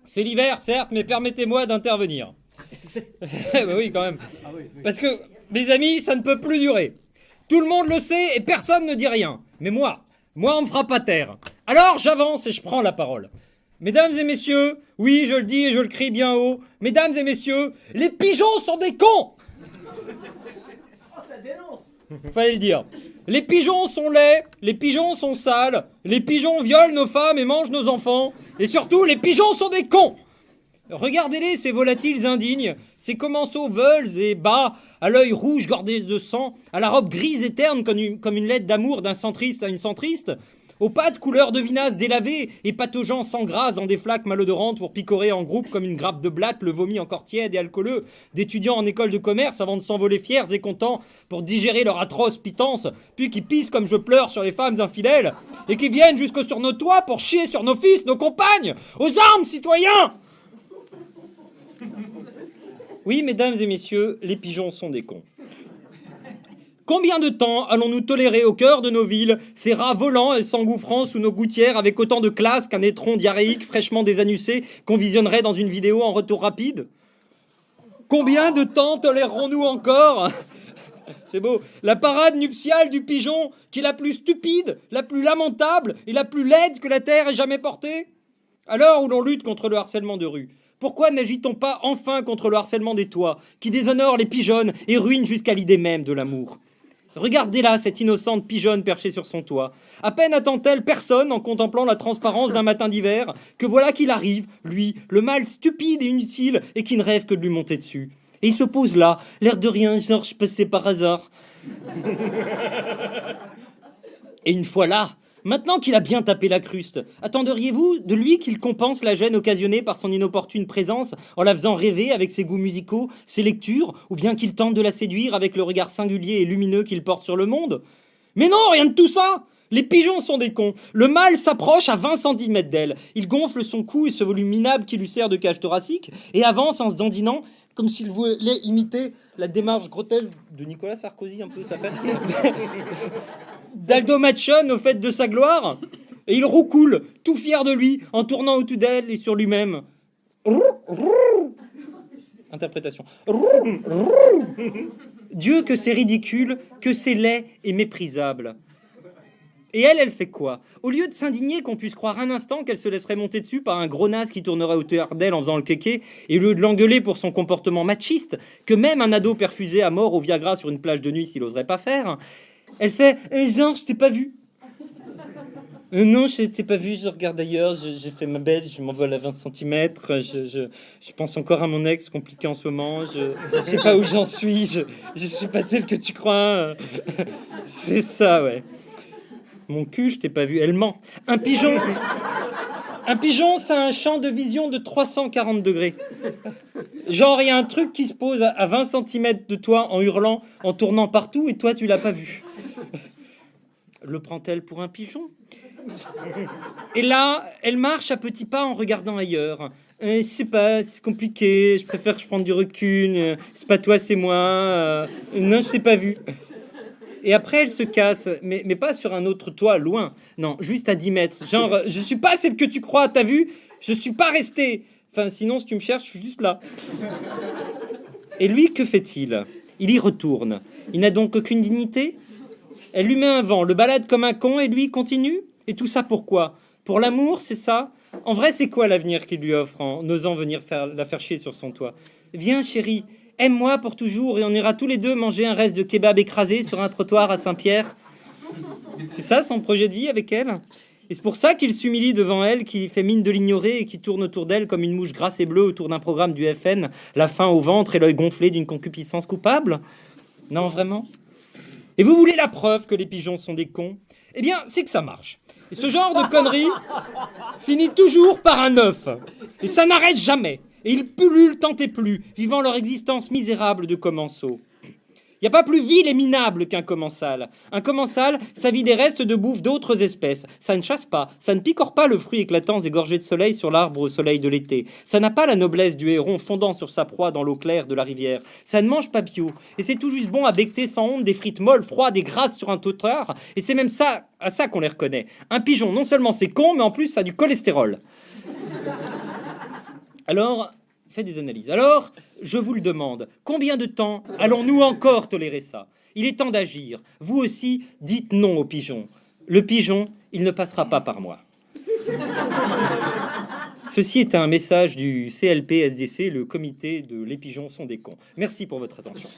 C'est l'hiver, certes, mais permettez-moi d'intervenir. Bah oui, quand même. Ah oui, oui. Parce que, mes amis, ça ne peut plus durer. Tout le monde le sait et personne ne dit rien. Mais moi, on me fera pas taire. Alors j'avance et je prends la parole. Mesdames et messieurs, oui, je le dis et je le crie bien haut. Mesdames et messieurs, les pigeons sont des cons! Oh, ça dénonce. Fallait le dire. Les pigeons sont laids, les pigeons sont sales, les pigeons violent nos femmes et mangent nos enfants. Et surtout, les pigeons sont des cons! Regardez-les, ces volatiles indignes, ces commensaux veuls et bas, à l'œil rouge gordé de sang, à la robe grise et terne comme une lettre d'amour d'un centriste à une centriste, aux pattes couleur de vinasse délavée et pataugeant sans grâce dans des flaques malodorantes pour picorer en groupe comme une grappe de blatte le vomi encore tiède et alcooleux d'étudiants en école de commerce avant de s'envoler fiers et contents pour digérer leur atroce pitance, puis qui pissent comme je pleure sur les femmes infidèles et qui viennent jusque sur nos toits pour chier sur nos fils, nos compagnes. Aux armes, citoyens! Oui, mesdames et messieurs, les pigeons sont des cons. Combien de temps allons-nous tolérer au cœur de nos villes ces rats volants et s'engouffrant sous nos gouttières avec autant de classe qu'un étron diarrhéique fraîchement désannucé qu'on visionnerait dans une vidéo en retour rapide? Combien de temps tolérerons-nous encore, c'est beau, la parade nuptiale du pigeon qui est la plus stupide, la plus lamentable et la plus laide que la terre ait jamais portée? À l'heure où l'on lutte contre le harcèlement de rue, pourquoi n'agit-on pas enfin contre le harcèlement des toits, qui déshonore les pigeonnes et ruine jusqu'à l'idée même de l'amour? Regardez là cette innocente pigeonne perchée sur son toit. À peine attend-elle personne en contemplant la transparence d'un matin d'hiver, que voilà qu'il arrive, lui, le mâle stupide et inutile, et qui ne rêve que de lui monter dessus. Et il se pose là, l'air de rien, genre je passais par hasard. Et une fois là, maintenant qu'il a bien tapé la cruste, attenderiez-vous de lui qu'il compense la gêne occasionnée par son inopportune présence en la faisant rêver avec ses goûts musicaux, ses lectures, ou bien qu'il tente de la séduire avec le regard singulier et lumineux qu'il porte sur le monde? Mais non, rien de tout ça! Les pigeons sont des cons. Le mâle s'approche à 20 cm d'elle. Il gonfle son cou et ce volume minable qui lui sert de cage thoracique et avance en se dandinant comme s'il voulait imiter la démarche grotesque de Nicolas Sarkozy, un peu, ça fait. D'Aldo Machon au fait de sa gloire, et il roucoule, tout fier de lui, en tournant autour d'elle et sur lui-même. Interprétation. Dieu, que c'est ridicule, que c'est laid et méprisable. Et elle fait quoi? Au lieu de s'indigner qu'on puisse croire un instant qu'elle se laisserait monter dessus par un gros naze qui tournerait autour d'elle en faisant le kéké, et au lieu de l'engueuler pour son comportement machiste, que même un ado perfusé à mort au Viagra sur une plage de nuit s'il oserait pas faire, elle fait genre, je t'ai pas vu. Non, je t'ai pas vu, je regarde ailleurs, j'ai fait ma belle, je m'envole à 20 cm, je pense encore à mon ex compliqué en ce moment, je sais pas où j'en suis, je suis pas celle que tu crois. C'est ça, ouais. Mon cul, je t'ai pas vu, elle ment. Un pigeon, c'est un champ de vision de 340 degrés. Genre, il y a un truc qui se pose à 20 cm de toi en hurlant, en tournant partout, et toi, tu l'as pas vu. Le prend-elle pour un pigeon? Et là, elle marche à petits pas en regardant ailleurs. Je sais pas, c'est compliqué, je préfère que je prenne du recul, c'est pas toi, c'est moi. Non, je t'ai pas vu. Et après, elle se casse, mais pas sur un autre toit, loin. Non, juste à 10 mètres. Genre, je suis pas celle que tu crois, t'as vu? Je suis pas restée. Enfin, sinon, si tu me cherches, je suis juste là. Et lui, que fait-il? Il y retourne. Il n'a donc aucune dignité? Elle lui met un vent, le balade comme un con, et lui continue? Et tout ça pourquoi? Pour l'amour, c'est ça? En vrai, c'est quoi l'avenir qu'il lui offre en n'osant venir la faire chier sur son toit? Viens, chérie, aime-moi pour toujours et on ira tous les deux manger un reste de kebab écrasé sur un trottoir à Saint-Pierre. C'est ça son projet de vie avec elle? Et c'est pour ça qu'il s'humilie devant elle, qui fait mine de l'ignorer et qui tourne autour d'elle comme une mouche grasse et bleue autour d'un programme du FN, la faim au ventre et l'œil gonflé d'une concupiscence coupable? Non, vraiment? Et vous voulez la preuve que les pigeons sont des cons? Eh bien, c'est que ça marche. Et ce genre de conneries finit toujours par un œuf. Et ça n'arrête jamais. Et ils pullulent tant et plus, vivant leur existence misérable de commensaux. Il n'y a pas plus vil et minable qu'un commensal. Un commensal, ça vit des restes de bouffe d'autres espèces. Ça ne chasse pas, ça ne picore pas le fruit éclatant et gorgé de soleil sur l'arbre au soleil de l'été. Ça n'a pas la noblesse du héron fondant sur sa proie dans l'eau claire de la rivière. Ça ne mange pas bio. Et c'est tout juste bon à becqueter sans honte des frites molles, froides et grasses sur un trottoir. Et c'est même ça, à ça qu'on les reconnaît. Un pigeon, non seulement c'est con, mais en plus ça a du cholestérol. Alors, faites des analyses. Alors, je vous le demande, combien de temps allons-nous encore tolérer ça? Il est temps d'agir. Vous aussi, dites non au pigeon. Le pigeon, il ne passera pas par moi. Ceci est un message du CLP-SDC, le comité de Les pigeons sont des cons. Merci pour votre attention.